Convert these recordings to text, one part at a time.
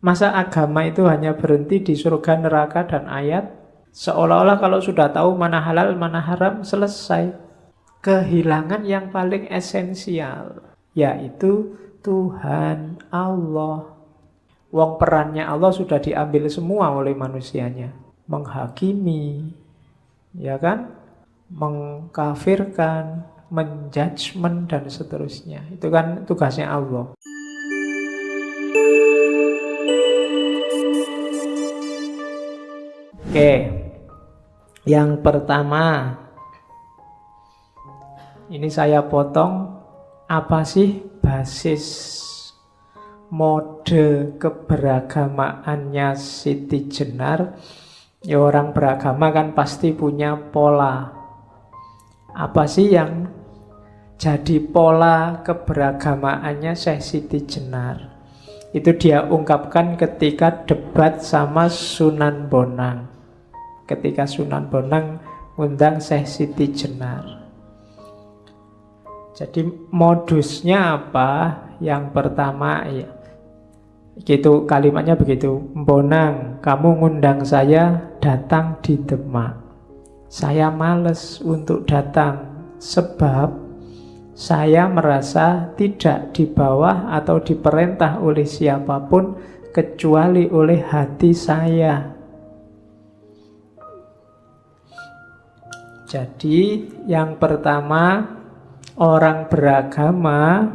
Masa agama itu hanya berhenti di surga, neraka, dan ayat? Seolah-olah kalau sudah tahu mana halal, mana haram, selesai. Kehilangan yang paling esensial, yaitu Tuhan Allah. Wong perannya Allah sudah diambil semua oleh manusianya. Menghakimi, ya kan? Mengkafirkan, menjudgment, dan seterusnya. Itu kan tugasnya Allah. Oke, yang pertama, ini saya potong, apa sih basis mode keberagamaannya Siti Jenar? Ya, orang beragama kan pasti punya pola. Apa sih yang jadi pola keberagamaannya Syekh Siti Jenar? Itu dia ungkapkan ketika debat sama Sunan Bonang. Ketika Sunan Bonang undang Syekh Siti Jenar. Jadi modusnya apa? Yang pertama, ya, gitu, kalimatnya begitu. Bonang, kamu ngundang saya datang di Demak. Saya males untuk datang sebab saya merasa tidak di bawah atau diperintah oleh siapapun kecuali oleh hati saya. Jadi yang pertama, orang beragama,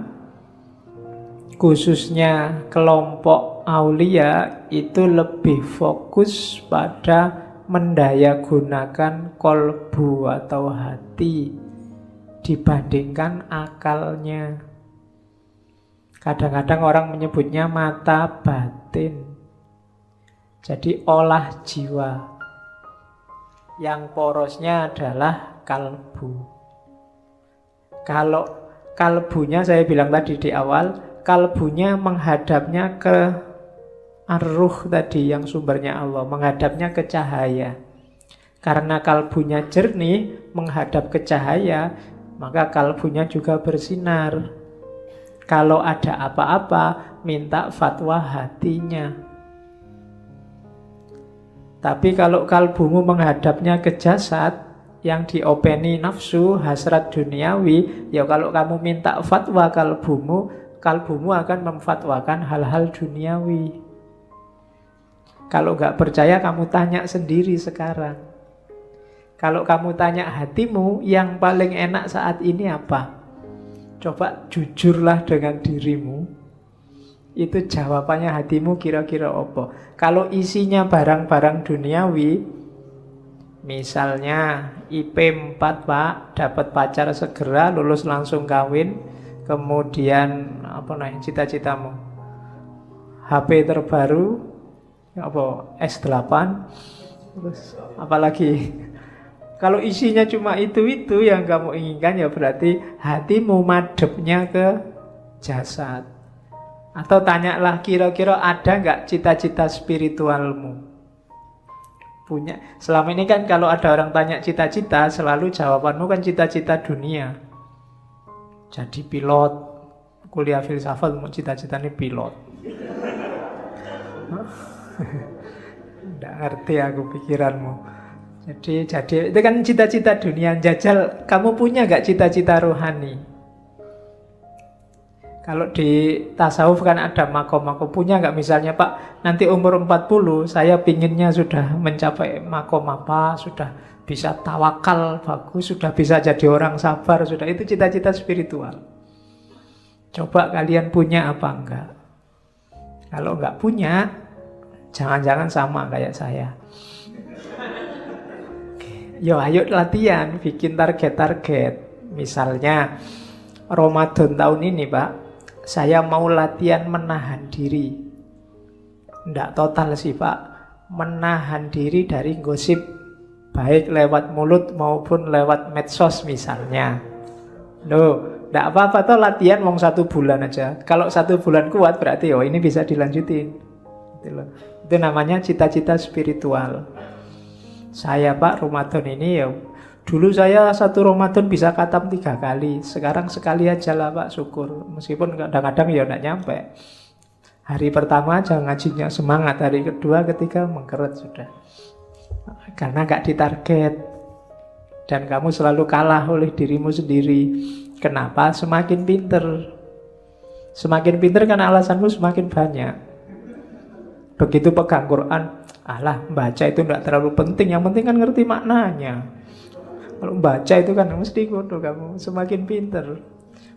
khususnya kelompok aulia, itu lebih fokus pada mendayagunakan kolbu atau hati dibandingkan akalnya. Kadang-kadang orang menyebutnya mata batin. Jadi olah jiwa. Yang porosnya adalah kalbu. Kalau kalbunya, saya bilang tadi di awal, kalbunya menghadapnya ke ar-ruh tadi yang sumbernya Allah, menghadapnya ke cahaya. Karena kalbunya jernih, menghadap ke cahaya, maka kalbunya juga bersinar. Kalau ada apa-apa, minta fatwa hatinya. Tapi kalau kalbumu menghadapnya ke jasad, yang diopeni nafsu, hasrat duniawi, ya kalau kamu minta fatwa kalbumu akan memfatwakan hal-hal duniawi. Kalau nggak percaya, kamu tanya sendiri sekarang. Kalau kamu tanya hatimu, yang paling enak saat ini apa? Coba jujurlah dengan dirimu. Itu jawabannya hatimu kira-kira apa? Kalau isinya barang-barang duniawi, misalnya IP 4 Pak, dapat pacar segera, lulus langsung kawin, kemudian apa namanya cita-citamu? HP terbaru, apa S8, terus apalagi? Kalau isinya cuma itu yang kamu inginkan, ya berarti hatimu madepnya ke jasad. Atau tanyalah, kira-kira ada nggak cita-cita spiritualmu? Punya. Selama ini kan kalau ada orang tanya cita-cita, selalu jawabanmu kan cita-cita dunia. Jadi pilot, kuliah filsafat, mau cita-citanya pilot. Nggak ngerti aku pikiranmu. Jadi itu kan cita-cita dunia. Jajal, kamu punya nggak cita-cita rohani? Kalau di tasawuf kan ada makom-makom. Punya nggak misalnya, Pak, nanti umur 40 saya pinginnya sudah mencapai makom apa, sudah bisa tawakal bagus, sudah bisa jadi orang sabar, sudah. Itu cita-cita spiritual. Coba kalian punya apa enggak? Kalau enggak punya, jangan-jangan sama kayak saya. Yo, ayo latihan, bikin target-target. Misalnya Ramadan tahun ini, Pak, saya mau latihan menahan diri. Nggak total sih, Pak. Menahan diri dari gosip, baik lewat mulut maupun lewat medsos misalnya. Loh, nggak apa-apa toh latihan mau 1 bulan aja. Kalau 1 bulan kuat berarti ini bisa dilanjutin. Itu namanya cita-cita spiritual. Saya, Pak, Ramadan ini dulu saya 1 Ramadan bisa khatam 3 kali. Sekarang sekali aja lah, Pak, syukur. Meskipun kadang-kadang nggak nyampe. Hari pertama aja ngajinya semangat, hari kedua, ketiga mengkeret sudah. Karena gak ditarget. Dan kamu selalu kalah oleh dirimu sendiri. Kenapa? Semakin pinter. Semakin pinter kan alasanmu semakin banyak. Begitu pegang Quran, alah baca itu gak terlalu penting, yang penting kan ngerti maknanya. Kalau baca itu kan mesti kudu kamu semakin pinter.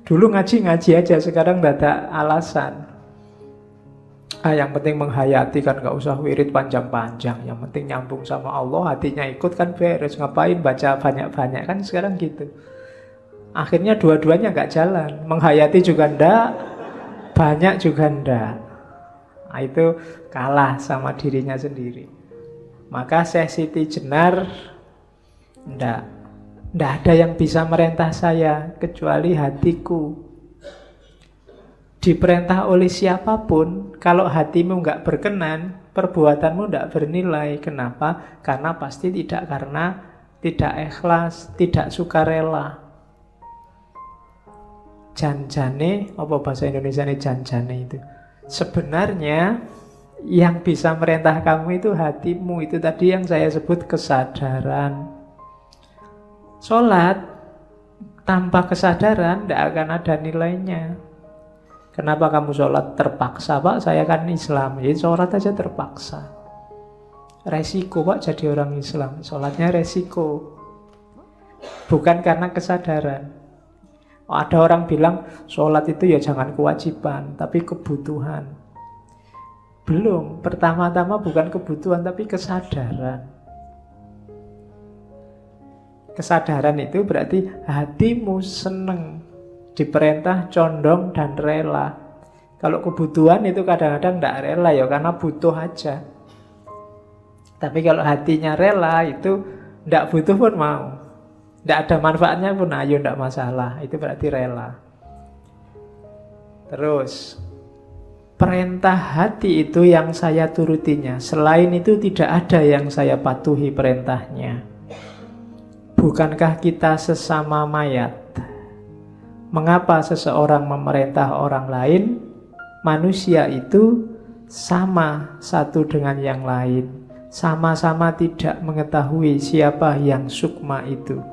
Dulu ngaji aja, sekarang gak ada alasan. Yang penting menghayati kan, gak usah wirid panjang-panjang. Yang penting nyambung sama Allah, hatinya ikut kan beres. Ngapain baca banyak-banyak kan sekarang gitu. Akhirnya dua-duanya gak jalan. Menghayati juga ndak, banyak juga ndak. Nah, itu kalah sama dirinya sendiri. Maka Syekh Siti Jenar ndak ada yang bisa merintah saya kecuali hatiku. Diperintah oleh siapapun, kalau hatimu nggak berkenan, perbuatanmu nggak bernilai. Kenapa? Karena pasti tidak ikhlas, tidak sukarela. Janjane, apa bahasa Indonesia ini janjane itu? Sebenarnya yang bisa merintah kamu itu hatimu. Itu tadi yang saya sebut kesadaran. Sholat tanpa kesadaran tidak akan ada nilainya. Kenapa kamu sholat terpaksa? Pak, saya kan Islam, jadi sholat aja terpaksa. Resiko Pak jadi orang Islam, sholatnya resiko. Bukan karena kesadaran. Ada orang bilang sholat itu ya jangan kewajiban, tapi kebutuhan. Belum, pertama-tama bukan kebutuhan, tapi kesadaran. Kesadaran itu berarti hatimu seneng, diperintah, condong, dan rela. Kalau kebutuhan itu kadang-kadang tidak rela ya, karena butuh aja. Tapi kalau hatinya rela itu tidak butuh pun mau. Tidak ada manfaatnya pun ayo, tidak masalah. Itu berarti rela. Terus perintah hati itu yang saya turutinya. Selain itu tidak ada yang saya patuhi perintahnya. Bukankah kita sesama mayat? Mengapa seseorang memerintah orang lain? Manusia itu sama satu dengan yang lain. Sama-sama tidak mengetahui siapa yang sukma itu.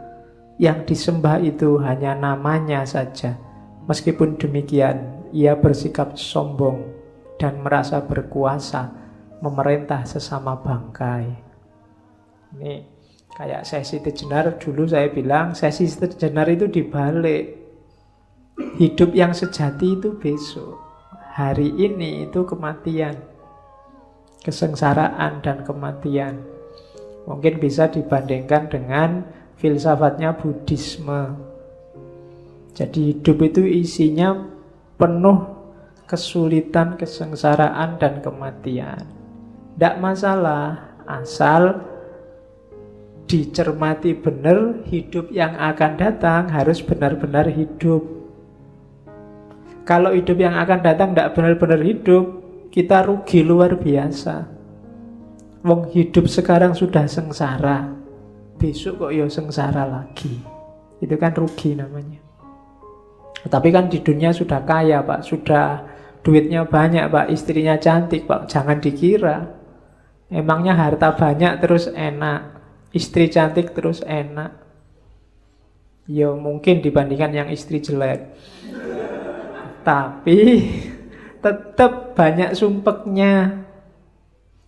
Yang disembah itu hanya namanya saja. Meskipun demikian, ia bersikap sombong dan merasa berkuasa memerintah sesama bangkai. Ini kayak Syekh Siti Jenar, dulu saya bilang Syekh Siti Jenar itu dibalik. Hidup yang sejati itu besok. Hari ini itu kematian. Kesengsaraan dan kematian. Mungkin bisa dibandingkan dengan filsafatnya Buddhisme. Jadi hidup itu isinya penuh kesulitan, kesengsaraan, dan kematian. Tidak masalah, asal dicermati benar, hidup yang akan datang harus benar-benar hidup. Kalau hidup yang akan datang tidak benar-benar hidup, kita rugi luar biasa. Wong hidup sekarang sudah sengsara, besok kok ya sengsara lagi. Itu kan rugi namanya. Tapi kan di dunia sudah kaya Pak, sudah duitnya banyak Pak, istrinya cantik Pak. Jangan dikira emangnya harta banyak terus enak, istri cantik terus enak. Ya mungkin dibandingkan yang istri jelek. Tapi tetap banyak sumpeknya.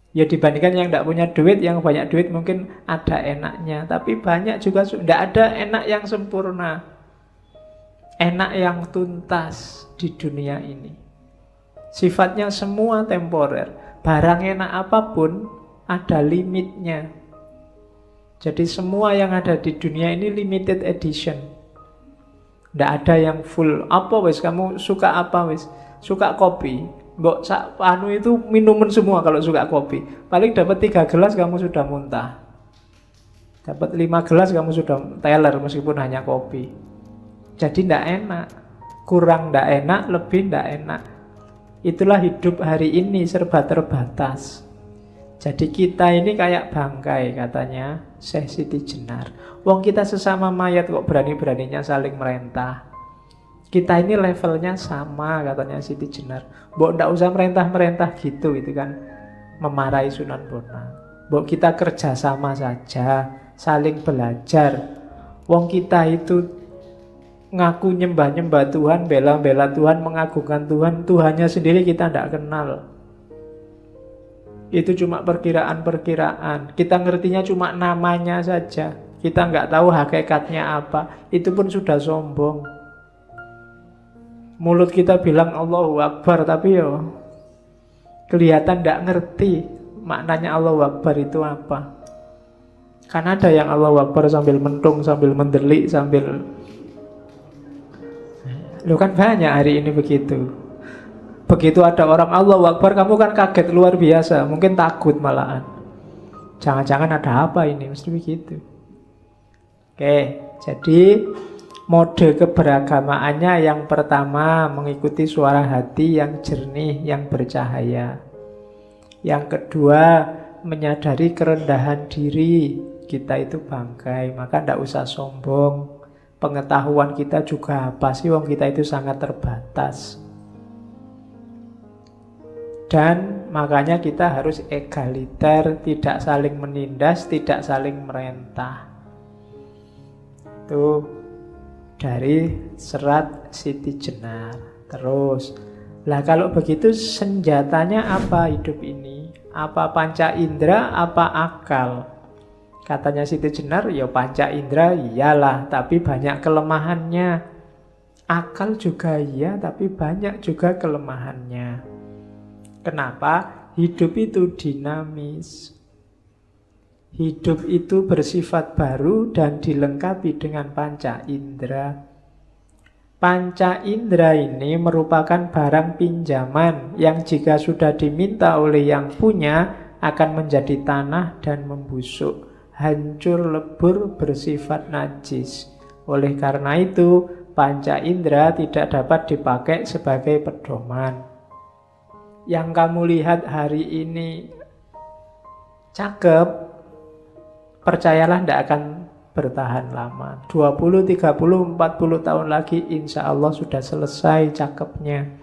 Ya dibandingkan yang tidak punya duit, yang banyak duit mungkin ada enaknya. Tapi banyak juga tidak ada enak yang sempurna, enak yang tuntas di dunia ini. Sifatnya semua temporer. Barang enak apapun ada limitnya. Jadi semua yang ada di dunia ini limited edition. Tidak ada yang full. Apa wis kamu suka apa wis? Suka kopi. Mbok sak anu itu minuman semua kalau suka kopi. Paling dapat 3 gelas kamu sudah muntah. Dapat 5 gelas kamu sudah teler meskipun hanya kopi. Jadi tidak enak. Kurang tidak enak, lebih tidak enak. Itulah hidup hari ini, serba terbatas. Jadi kita ini kayak bangkai katanya Syekh Siti Jenar. Wong kita sesama mayat kok berani-beraninya saling merentah. Kita ini levelnya sama, katanya Siti Jenar. Mbok ndak usah merentah-merentah gitu, itu kan memarahi Sunan Bonang. Mbok kita kerja sama saja, saling belajar. Wong kita itu ngaku nyembah-nyembah Tuhan, bela-bela Tuhan, mengagungkan Tuhan, Tuhannya sendiri kita ndak kenal. Itu cuma perkiraan-perkiraan. Kita ngertinya cuma namanya saja. Kita nggak tahu hakikatnya apa. Itu pun sudah sombong. Mulut kita bilang Allahu Akbar, tapi kelihatan tidak ngerti maknanya Allahu Akbar itu apa. Kan ada yang Allahu Akbar sambil mentung, sambil mendelik, sambil... Lu kan banyak hari ini begitu. Begitu ada orang Allahu Akbar, kamu kan kaget luar biasa, mungkin takut malahan. Jangan-jangan ada apa ini, mesti begitu. Oke, jadi mode keberagamaannya yang pertama mengikuti suara hati yang jernih, yang bercahaya. Yang kedua menyadari kerendahan diri, kita itu bangkai, maka tidak usah sombong. Pengetahuan kita juga apa sih, wong kita itu sangat terbatas. Dan makanya kita harus egaliter, tidak saling menindas, tidak saling merentah. Itu dari serat Siti Jenar. Terus, lah kalau begitu senjatanya apa hidup ini? Apa panca indera, apa akal? Katanya Siti Jenar, ya panca indera iyalah, tapi banyak kelemahannya. Akal juga iya, tapi banyak juga kelemahannya. Kenapa? Hidup itu dinamis. Hidup itu bersifat baru dan dilengkapi dengan panca indera. Panca indera ini merupakan barang pinjaman yang jika sudah diminta oleh yang punya akan menjadi tanah dan membusuk, hancur lebur, bersifat najis. Oleh karena itu, panca indera tidak dapat dipakai sebagai pedoman. Yang kamu lihat hari ini cakep, percayalah tidak akan bertahan lama. 20, 30, 40 tahun lagi insya Allah sudah selesai cakepnya.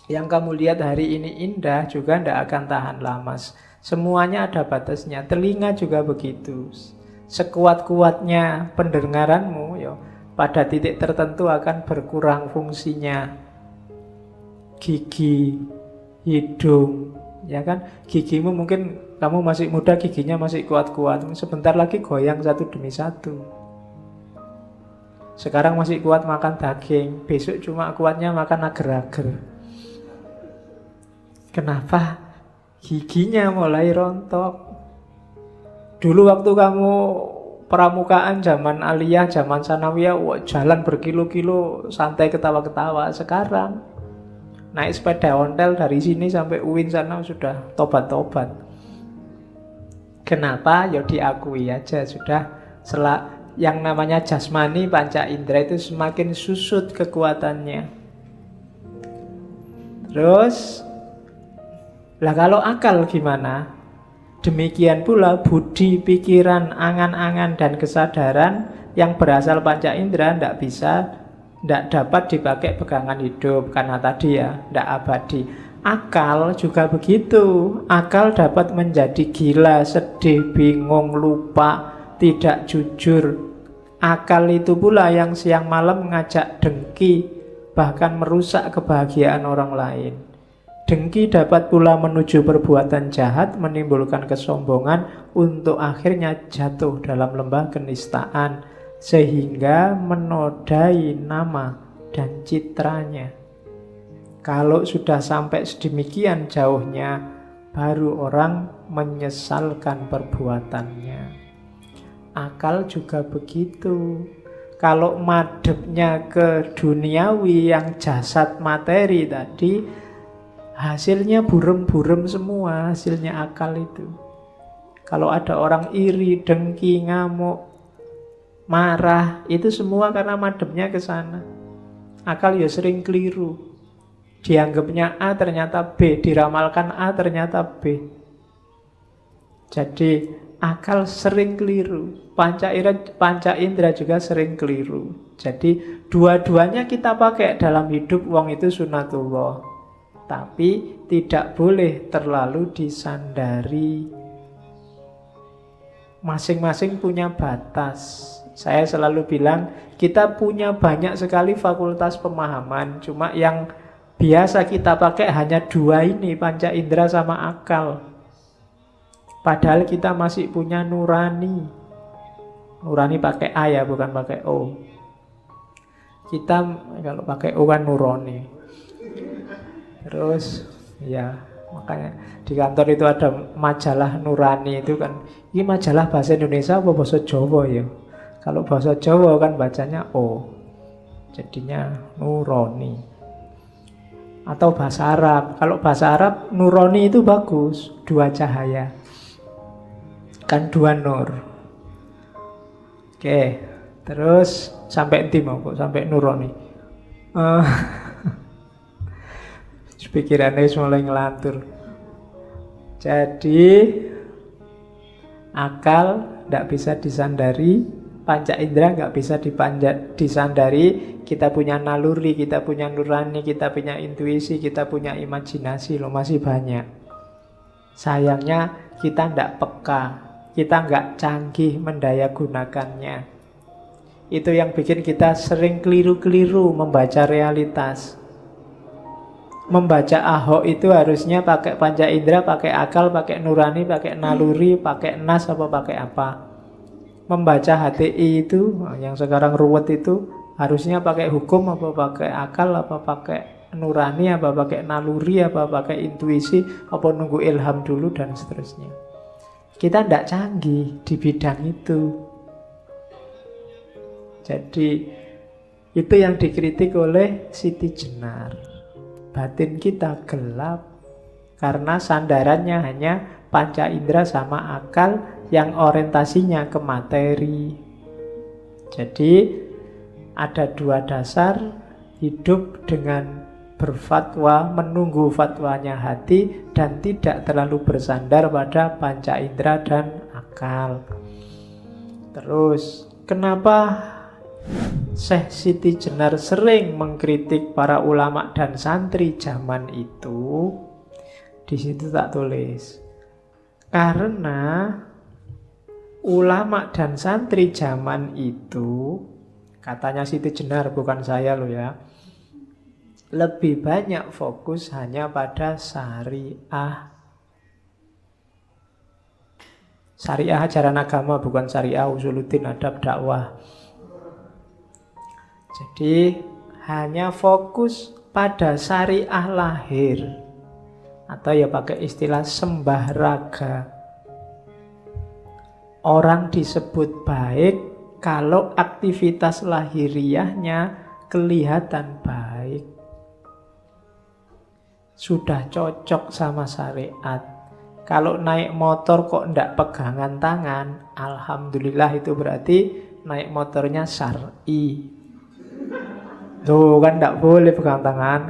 Yang kamu lihat hari ini indah juga tidak akan tahan lama. Semuanya ada batasnya. Telinga juga begitu. Sekuat-kuatnya pendengaranmu, pada titik tertentu akan berkurang fungsinya. Gigi, hidung, ya kan? Gigimu mungkin kamu masih muda, giginya masih kuat-kuat. Sebentar lagi goyang satu demi satu. Sekarang masih kuat makan daging, besok cuma kuatnya makan agar-agar. Kenapa? Giginya mulai rontok. Dulu waktu kamu pramukaan, zaman aliyah, zaman sanawiyah, jalan berkilo-kilo santai ketawa-ketawa. Sekarang naik sepeda ontel dari sini sampai UIN sana sudah tobat-tobat. Kenapa? Ya diakui aja sudah yang namanya jasmani panca indera itu semakin susut kekuatannya. Terus lah kalau akal gimana? Demikian pula budi, pikiran, angan-angan dan kesadaran yang berasal panca indera tidak dapat dipakai pegangan hidup karena tadi tidak abadi. Akal juga begitu. Akal dapat menjadi gila, sedih, bingung, lupa, tidak jujur. Akal itu pula yang siang malam mengajak dengki, bahkan merusak kebahagiaan orang lain. Dengki dapat pula menuju perbuatan jahat, menimbulkan kesombongan, untuk akhirnya jatuh dalam lembah kenistaan, sehingga menodai nama dan citranya. Kalau sudah sampai sedemikian jauhnya, baru orang menyesalkan perbuatannya. Akal juga begitu. Kalau madepnya ke duniawi yang jasad materi tadi, hasilnya burem-burem semua, hasilnya akal itu. Kalau ada orang iri, dengki, ngamuk, marah, itu semua karena madepnya ke sana. Akal ya sering keliru. Dianggapnya A ternyata B, diramalkan A ternyata B. Jadi akal sering keliru, panca indera juga sering keliru. Jadi dua-duanya kita pakai dalam hidup, wong itu sunatullah. Tapi tidak boleh terlalu disandari. Masing-masing punya batas. Saya selalu bilang, kita punya banyak sekali fakultas pemahaman. Cuma yang biasa kita pakai hanya dua ini, panca indera sama akal. Padahal kita masih punya nurani. Nurani pakai A ya, bukan pakai O. Kita kalau pakai O kan nurani. Terus ya, makanya di kantor itu ada majalah nurani itu kan. Ini majalah bahasa Indonesia apa bahasa Jawa ya? Kalau bahasa Jawa kan bacanya O. Jadinya nurani. Atau bahasa Arab. Kalau bahasa Arab nurani itu bagus, dua cahaya. Kan dua nur. Oke. Terus sampai inti mau kok, sampai nurani. Pikirannya mulai ngelantur. Jadi akal tidak bisa disandari, panca indera nggak bisa disandari. Kita punya naluri, kita punya nurani, kita punya intuisi, kita punya imajinasi loh, masih banyak. Sayangnya kita tidak peka, kita nggak canggih mendayagunakannya. Itu yang bikin kita sering keliru-keliru membaca realitas. Membaca Ahok itu harusnya pakai panca indera, pakai akal, pakai nurani, pakai naluri, pakai nas apa pakai apa. Membaca HTI itu yang sekarang ruwet itu harusnya pakai hukum apa pakai akal, apa pakai nurani, apa pakai naluri, apa pakai intuisi, apa nunggu ilham dulu dan seterusnya. Kita tidak canggih di bidang itu. Jadi itu yang dikritik oleh Siti Jenar. Batin kita gelap karena sandarannya hanya panca indera sama akal yang orientasinya ke materi. Jadi ada dua dasar hidup dengan berfatwa, menunggu fatwanya hati dan tidak terlalu bersandar pada panca indera dan akal. Terus kenapa Syekh Siti Jenar sering mengkritik para ulama dan santri zaman itu? Di situ tak tulis. Karena ulama dan santri zaman itu, katanya Siti Jenar, bukan saya loh ya, lebih banyak fokus hanya pada syariah. Syariah ajaran agama, bukan syariah usuluddin adab dakwah. Jadi hanya fokus pada syariah lahir, atau ya pakai istilah sembah raga. Orang disebut baik kalau aktivitas lahiriahnya kelihatan baik, sudah cocok sama syariat. Kalau naik motor kok ndak pegangan tangan, alhamdulillah itu berarti naik motornya syar'i. Tuh kan tidak boleh pegang tangan.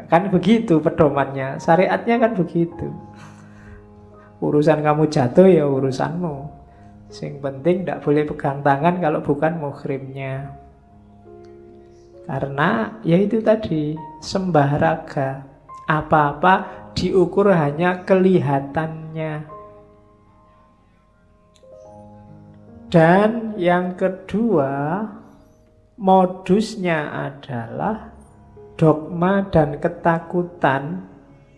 Kan begitu pedomannya. Syariatnya kan begitu. Urusan kamu jatuh ya urusanmu. Yang penting tidak boleh pegang tangan kalau bukan muhrimnya. Karena ya itu tadi, sembah raga. Apa-apa diukur hanya kelihatannya. Dan yang kedua, modusnya adalah dogma dan ketakutan.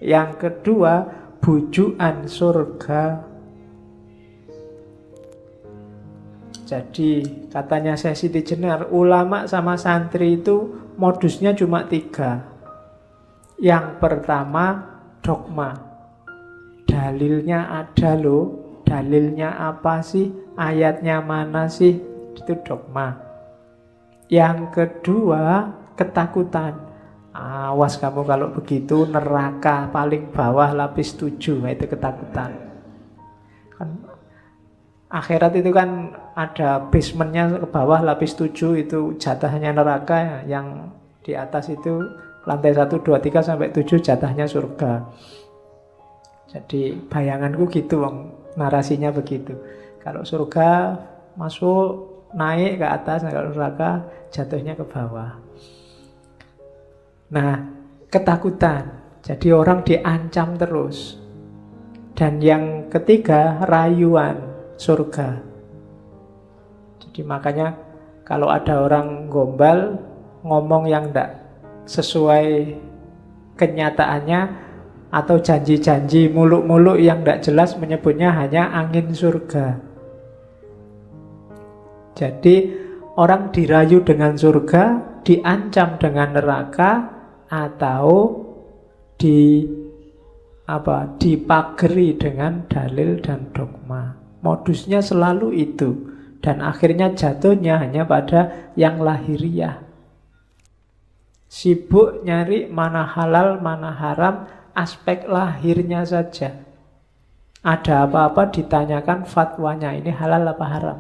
Yang kedua, bujukan surga. Jadi katanya Syekh Siti Jenar, ulama sama santri itu modusnya cuma 3. Yang pertama, dogma. Dalilnya ada loh. Dalilnya apa sih? Ayatnya mana sih? Itu dogma. Yang kedua, ketakutan. Awas kamu kalau begitu, neraka paling bawah lapis 7. Itu ketakutan. Kan akhirat itu kan ada basementnya ke bawah lapis 7, itu jatahnya neraka ya. Yang di atas itu lantai 1, 2, 3 sampai 7 jatahnya surga. Jadi bayanganku gitu, narasinya begitu. Kalau surga masuk naik ke atas, kalau neraka jatuhnya ke bawah. Nah, ketakutan. Jadi orang diancam terus. Dan yang ketiga, rayuan surga. Jadi makanya kalau ada orang gombal ngomong yang tidak sesuai kenyataannya atau janji-janji muluk-muluk yang tidak jelas, menyebutnya hanya angin surga. Jadi orang dirayu dengan surga, diancam dengan neraka, atau dipageri dengan dalil dan dogma. Modusnya selalu itu. Dan akhirnya jatuhnya hanya pada yang lahiriah. Sibuk nyari mana halal, mana haram, aspek lahirnya saja. Ada apa-apa ditanyakan fatwanya, ini halal apa haram?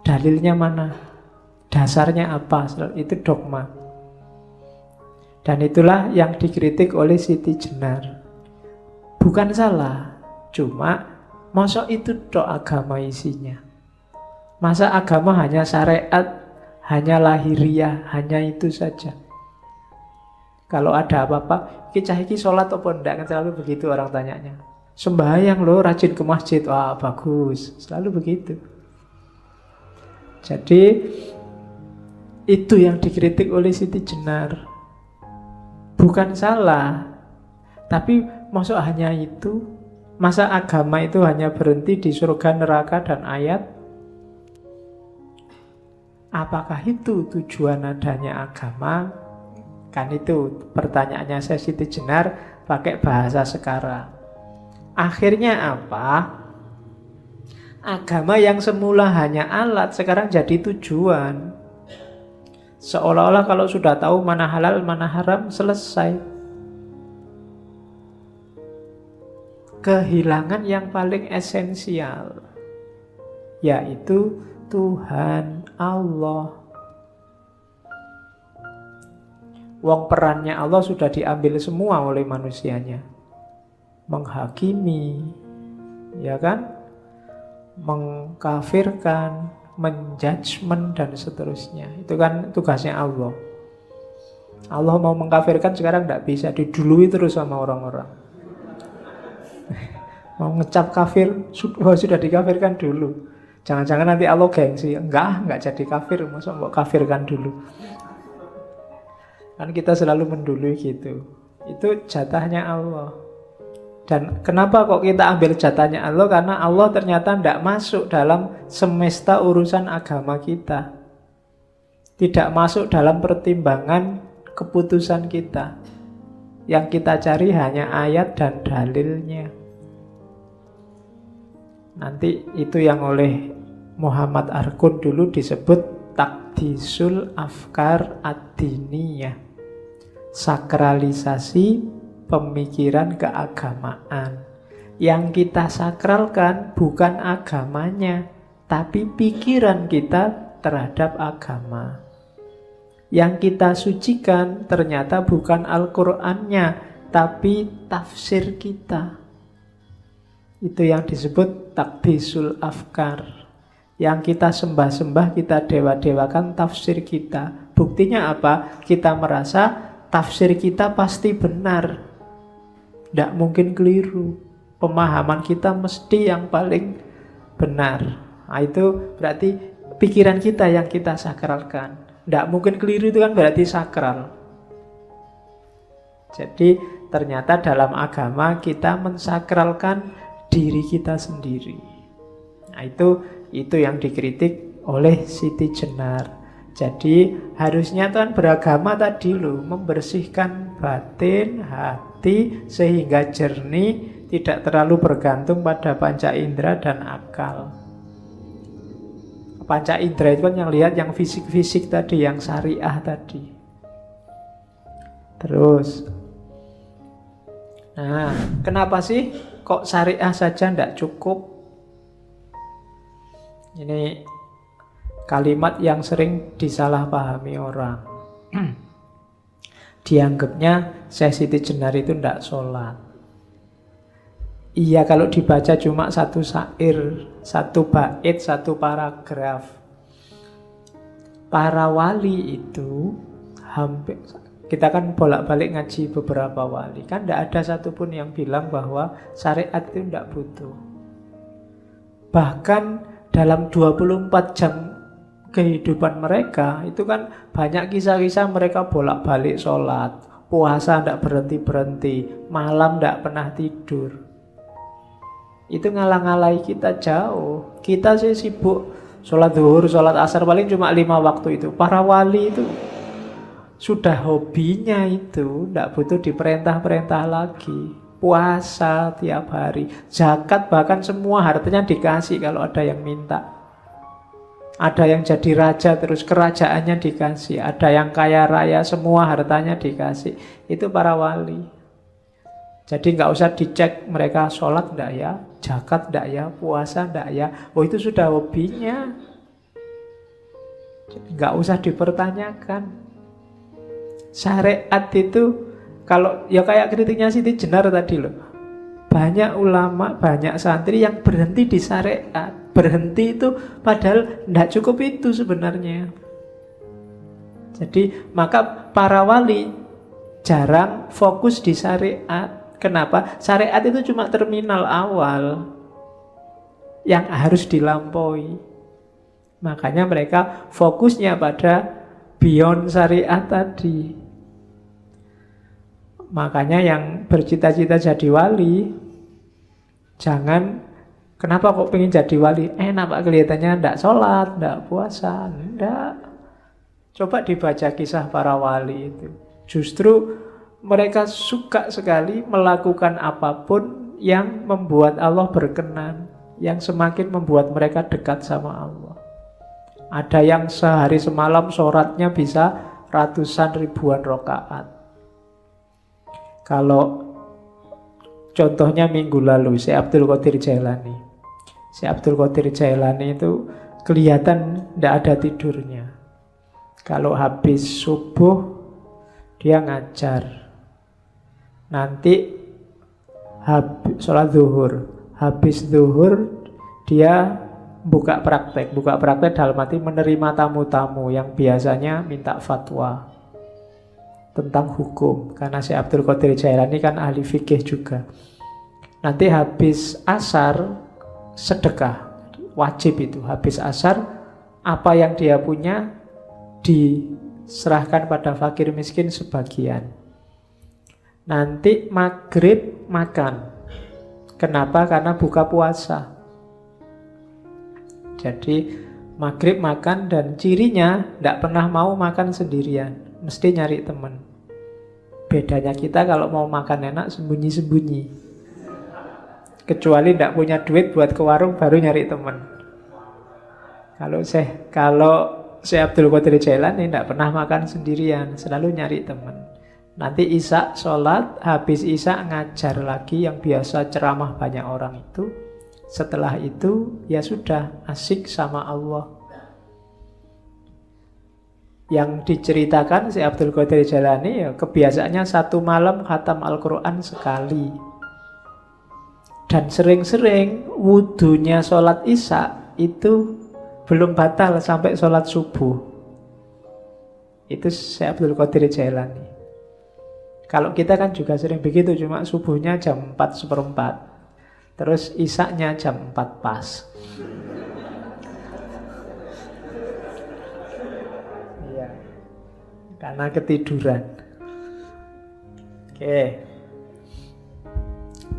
Dalilnya mana? Dasarnya apa? Itu dogma. Dan itulah yang dikritik oleh Siti Jenar. Bukan salah, cuma masa itu tok agama isinya. Masa agama hanya syariat, hanya lahiriah, hanya itu saja. Kalau ada apa-apa, iki sholat apa enggak, kan selalu begitu orang tanyanya. Sembahyang loh, rajin ke masjid, wah bagus, selalu begitu. Jadi itu yang dikritik oleh Siti Jenar. Bukan salah, tapi maksud hanya itu. Masa agama itu hanya berhenti di surga, neraka, dan ayat? Apakah itu tujuan adanya agama? Kan itu pertanyaannya saya Siti Jenar pakai bahasa sekarang. Akhirnya apa? Agama yang semula hanya alat sekarang jadi tujuan. Seolah-olah kalau sudah tahu mana halal, mana haram, selesai. Kehilangan yang paling esensial, yaitu Tuhan Allah. Wong perannya Allah sudah diambil semua oleh manusianya. Menghakimi, ya kan? Mengkafirkan, menjudgment, dan seterusnya. Itu kan tugasnya Allah. Allah mau mengkafirkan sekarang tidak bisa, didului terus sama orang-orang. Mau ngecap kafir, sudah dikafirkan dulu. Jangan-jangan nanti Allah gengsi, enggak jadi kafir, masa mau kafirkan dulu. Kan kita selalu mendului gitu. Itu jatahnya Allah. Dan kenapa kok kita ambil jatahnya Allah? Karena Allah ternyata tidak masuk dalam semesta urusan agama kita. Tidak masuk dalam pertimbangan keputusan kita. Yang kita cari hanya ayat dan dalilnya. Nanti itu yang oleh Muhammad Arkun dulu disebut takdisul afkar ad-diniyah. Sakralisasi pemikiran keagamaan. Yang kita sakralkan bukan agamanya, tapi pikiran kita terhadap agama. Yang kita sucikan ternyata bukan Al-Qur'annya, tapi tafsir kita. Itu yang disebut takdisul afkar. Yang kita sembah-sembah, kita dewa-dewakan tafsir kita. Buktinya apa? Kita merasa tafsir kita pasti benar. Tidak mungkin keliru. Pemahaman kita mesti yang paling benar. Nah, itu berarti pikiran kita yang kita sakralkan. Tidak mungkin keliru, itu kan berarti sakral. Jadi ternyata dalam agama kita mensakralkan diri kita sendiri. Nah, itu yang dikritik oleh Siti Jenar. Jadi harusnya kan beragama tadi loh, membersihkan batin, hati sehingga jernih, tidak terlalu bergantung pada panca indera dan akal. Panca indera itu kan yang lihat yang fisik-fisik tadi, yang syariah tadi. Terus, nah kenapa sih kok syariah saja tidak cukup? Ini kalimat yang sering disalahpahami orang. Dianggapnya Syekh Siti Jenar itu tidak sholat. Iya, kalau dibaca cuma satu syair, satu bait, satu paragraf. para wali itu hampir, kita kan bolak-balik ngaji beberapa wali, kan tidak ada satupun yang bilang bahwa syariat itu tidak butuh. Bahkan dalam 24 jam kehidupan mereka itu kan banyak kisah-kisah mereka bolak-balik sholat, puasa tidak berhenti-berhenti, malam tidak pernah tidur. Itu ngalang-ngalai kita jauh. Kita sih sibuk sholat zuhur, sholat asar paling cuma 5 waktu itu. Para wali itu sudah hobinya itu, tidak butuh diperintah-perintah lagi. Puasa tiap hari, zakat bahkan semua hartanya dikasih kalau ada yang minta. Ada yang jadi raja terus kerajaannya dikasih. Ada yang kaya raya semua hartanya dikasih. Itu para wali. Jadi nggak usah dicek mereka sholat enggak ya, zakat enggak ya, puasa enggak ya. Oh itu sudah hobinya. Nggak usah dipertanyakan. Syariat itu kalau ya kayak kritiknya Siti Jenar tadi loh. Banyak ulama, banyak santri yang berhenti di syariat. Berhenti itu padahal tidak cukup itu sebenarnya. Jadi maka para wali jarang fokus di syariat. Kenapa? Syariat itu cuma terminal awal yang harus dilampaui. Makanya mereka fokusnya pada beyond syariat tadi. Makanya yang bercita-cita jadi wali, jangan, kenapa kok pengen jadi wali? Enak Pak, kelihatannya enggak sholat, enggak puasa, enggak. Coba dibaca kisah para wali itu. Justru mereka suka sekali melakukan apapun yang membuat Allah berkenan, yang semakin membuat mereka dekat sama Allah. Ada yang sehari semalam sholatnya bisa ratusan ribuan rakaat. Kalau contohnya minggu lalu, Syekh Abdul Qadir Jailani. Syekh Abdul Qadir Jailani itu kelihatan tidak ada tidurnya. Kalau habis subuh, dia ngajar. Nanti sholat zuhur. Habis zuhur, dia buka praktek. Buka praktek dalam arti menerima tamu-tamu yang biasanya minta fatwa tentang hukum, karena Syekh Abdul Qadir Jailani kan ahli fikih juga. Nanti habis asar sedekah, wajib itu. Habis asar apa yang dia punya diserahkan pada fakir miskin sebagian. Nanti maghrib makan. Kenapa? Karena buka puasa. Jadi maghrib makan, dan cirinya tidak pernah mau makan sendirian, mesti nyari teman. Bedanya kita kalau mau makan enak sembunyi-sembunyi. Kecuali tidak punya duit buat ke warung, baru nyari teman. Kalau Syekh Abdul Qadir Jailani tidak pernah makan sendirian, selalu nyari teman. Nanti isya sholat, habis isya ngajar lagi yang biasa ceramah banyak orang itu. Setelah itu ya sudah asik sama Allah. Yang diceritakan Syekh Abdul Qadir Jailani ya kebiasaannya satu malam khatam Al-Quran sekali. Dan sering-sering wudunya sholat isya itu belum batal sampai sholat subuh. Itu Syekh Abdul Qadir Jailani. Kalau kita kan juga sering begitu, cuma subuhnya jam 4:04. Terus isya-nya jam 4 pas. Karena ketiduran. Oke.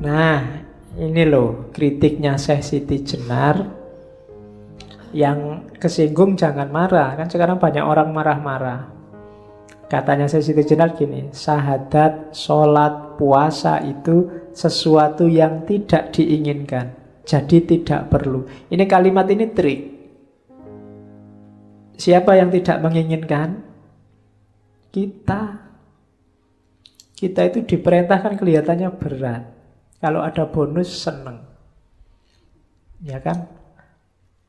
Nah, ini loh kritiknya Syekh Siti Jenar. Yang kesinggung jangan marah. Kan sekarang banyak orang marah-marah. Katanya Syekh Siti Jenar gini, syahadat, sholat, puasa itu sesuatu yang tidak diinginkan. Jadi tidak perlu. Ini kalimat ini trik. Siapa yang tidak menginginkan? Kita itu diperintahkan kelihatannya berat. Kalau ada bonus seneng. Ya kan?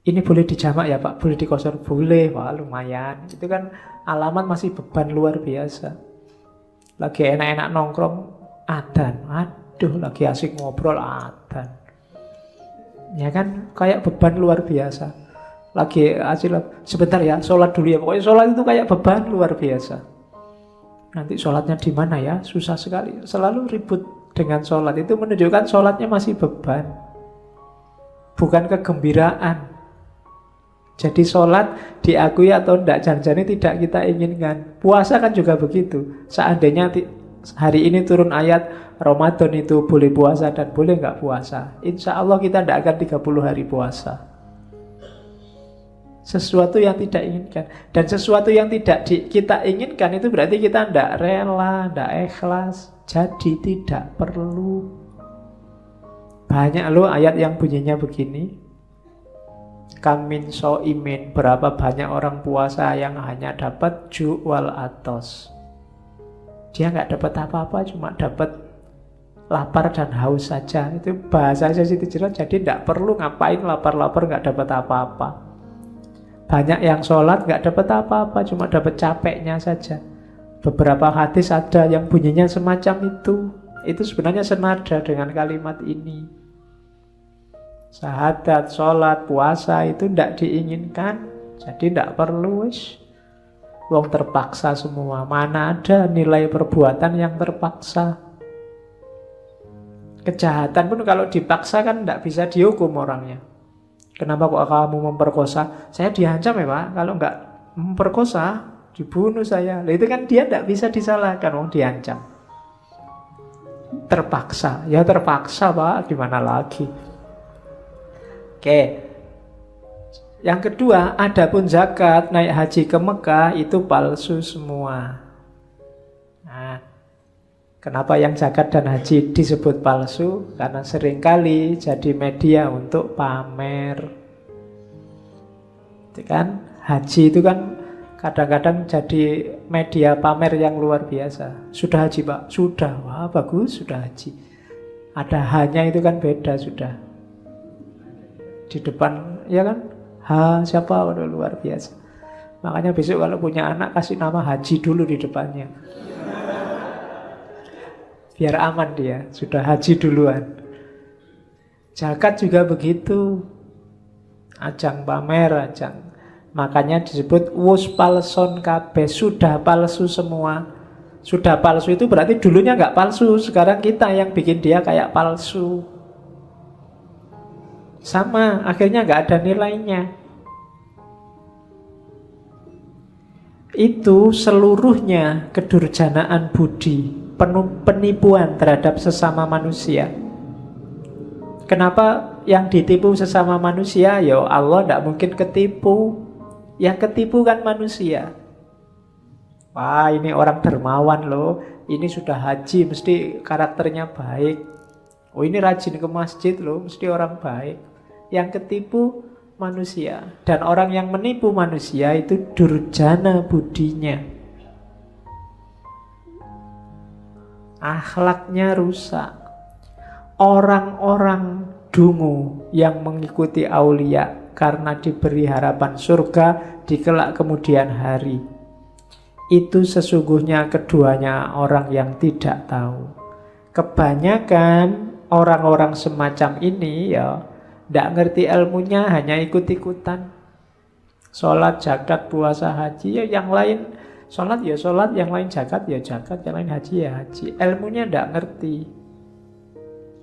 Ini boleh dijamak ya Pak? Boleh dikosor? Boleh. Wah lumayan. Itu kan alamat masih beban luar biasa. Lagi enak-enak nongkrong, adzan. Aduh, lagi asik ngobrol, adzan. Ya kan? Kayak beban luar biasa. lagi hasil sebentar ya, sholat dulu ya. Pokoknya sholat itu kayak beban luar biasa. Nanti sholatnya di mana ya? Susah sekali. Selalu ribut dengan sholat. Itu menunjukkan sholatnya masih beban, bukan kegembiraan. Jadi sholat diakui atau tidak, jangan-jangan tidak kita inginkan. Puasa kan juga begitu. Seandainya hari ini turun ayat Ramadan itu boleh puasa dan boleh nggak puasa, insya Allah kita tidak akan 30 hari puasa. Sesuatu yang tidak inginkan. Dan sesuatu yang tidak kita inginkan itu berarti kita tidak rela, tidak ikhlas. Jadi tidak perlu. Banyak loh ayat yang bunyinya begini. Kamin so'imin, berapa banyak orang puasa yang hanya dapat ju' wal atos. Dia nggak dapat apa-apa, cuma dapat lapar dan haus saja. Itu bahasa Siti Jerat. Jadi tidak perlu ngapain lapar-lapar nggak dapat apa-apa. Banyak yang sholat nggak dapat apa-apa, cuma dapat capeknya saja. Beberapa hadis ada yang bunyinya semacam itu. Itu sebenarnya senada dengan kalimat ini. Syahadat, sholat, puasa itu tidak diinginkan. Jadi tidak perlu. Wong terpaksa semua. Mana ada nilai perbuatan yang terpaksa. Kejahatan pun kalau dipaksa kan tidak bisa dihukum orangnya. Kenapa kok kamu memperkosa? Saya diancam ya Pak. Kalau nggak memperkosa, dibunuh saya. Nah, itu kan dia tidak bisa disalahkan. Wong diancam. Terpaksa. Ya terpaksa Pak. Gimana lagi? Oke. Yang kedua, adapun zakat, naik haji ke Mekah itu palsu semua. Nah, kenapa yang zakat dan haji disebut palsu? Karena seringkali jadi media untuk pamer. Itu kan haji itu kan kadang-kadang jadi media pamer yang luar biasa. Sudah haji Pak? Sudah. Wah bagus, sudah haji. Ada hanya itu kan beda sudah. Di depan, ya kan? Siapa? Waduh, luar biasa. Makanya besok kalau punya anak kasih nama Haji dulu di depannya. Biar aman dia, sudah haji duluan. Zakat juga begitu. Ajang pamer, ajang. Makanya disebut wus palson kabeh, sudah palsu semua. Sudah palsu itu berarti dulunya nggak palsu, sekarang kita yang bikin dia kayak palsu. Sama, akhirnya nggak ada nilainya. Itu seluruhnya kedurjanaan budi, penipuan terhadap sesama manusia. Kenapa yang ditipu sesama manusia? Ya Allah tidak mungkin ketipu. Yang ketipu kan manusia. Wah ini orang dermawan loh, ini sudah haji mesti karakternya baik. Oh ini rajin ke masjid loh, mesti orang baik. Yang ketipu manusia. Dan orang yang menipu manusia itu durjana budinya. Akhlaknya rusak. Orang-orang dungu yang mengikuti aulia karena diberi harapan surga di kelak kemudian hari, itu sesungguhnya keduanya orang yang tidak tahu. Kebanyakan orang-orang semacam ini ya tidak ngerti ilmunya, hanya ikut-ikutan. Sholat, zakat, puasa, haji, ya yang lain sholat ya sholat, yang lain zakat ya zakat, yang lain haji ya haji. Ilmunya tidak ngerti.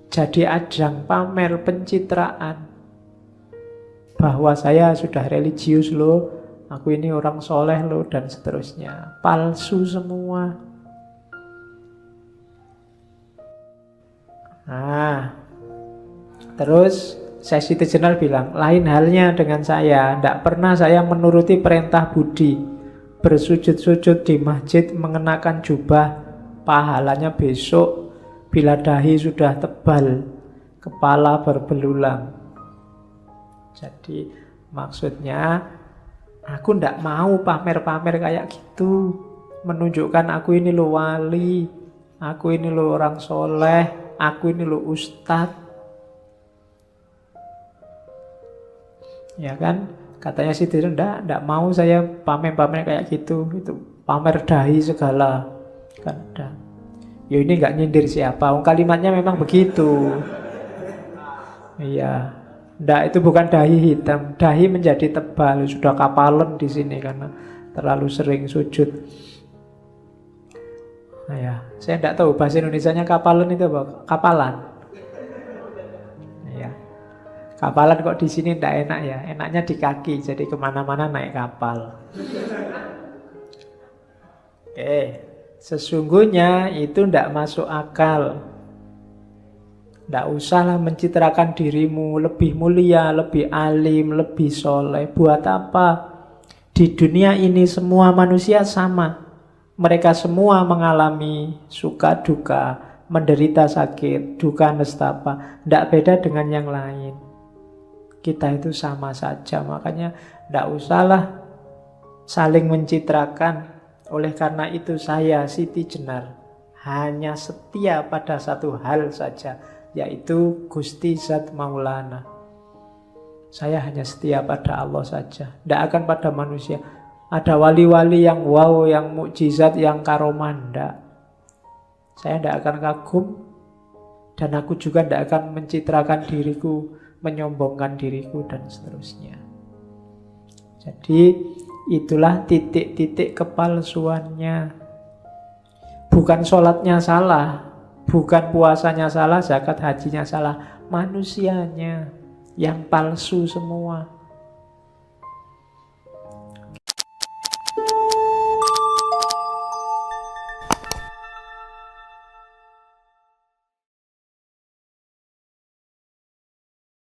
Jadi ajang pamer, pencitraan. Bahwa saya sudah religius loh, aku ini orang soleh loh, dan seterusnya. Palsu semua. Nah, terus Siti Jenar bilang, lain halnya dengan saya. Tidak pernah saya menuruti perintah budi. Bersujud-sujud di masjid mengenakan jubah. Pahalanya besok bila dahi sudah tebal, kepala berbelulang. Jadi maksudnya aku tidak mau pamer-pamer kayak gitu. Menunjukkan aku ini lo wali, aku ini lo orang soleh, aku ini lo ustadz. Ya kan, katanya sih tidak mau saya pamer-pamer kayak gitu, itu pamer dahi segala kan ada. Ya ini nggak nyindir siapa, kalimatnya memang begitu. Iya, Nggak, itu bukan dahi hitam. Dahi menjadi tebal, sudah kapalan di sini karena terlalu sering sujud. Nah ya, saya tidak tahu bahasa Indonesianya kapalan itu apa? Kapalan. Ya, kapalan kok di sini tidak enak ya. Enaknya di kaki, jadi kemana-mana naik kapal. Oke, sesungguhnya itu tidak masuk akal. Tidak usahlah mencitrakan dirimu lebih mulia, lebih alim, lebih soleh. Buat apa? Di dunia ini semua manusia sama. Mereka semua mengalami suka duka, menderita sakit, duka nestapa. Tidak beda dengan yang lain. Kita itu sama saja. Makanya tidak usahlah saling mencitrakan. Oleh karena itu saya, Siti Jenar, hanya setia pada satu hal saja, yaitu Gusti Zat Maulana. Saya hanya setia pada Allah saja, tidak akan pada manusia. Ada wali-wali yang wow, yang mukjizat, yang karomah, tidak. Saya tidak akan kagum, dan aku juga tidak akan mencitrakan diriku, menyombongkan diriku, dan seterusnya. Jadi itulah titik-titik kepalsuannya. Bukan sholatnya salah, bukan puasanya salah, zakat hajinya salah, manusianya yang palsu semua.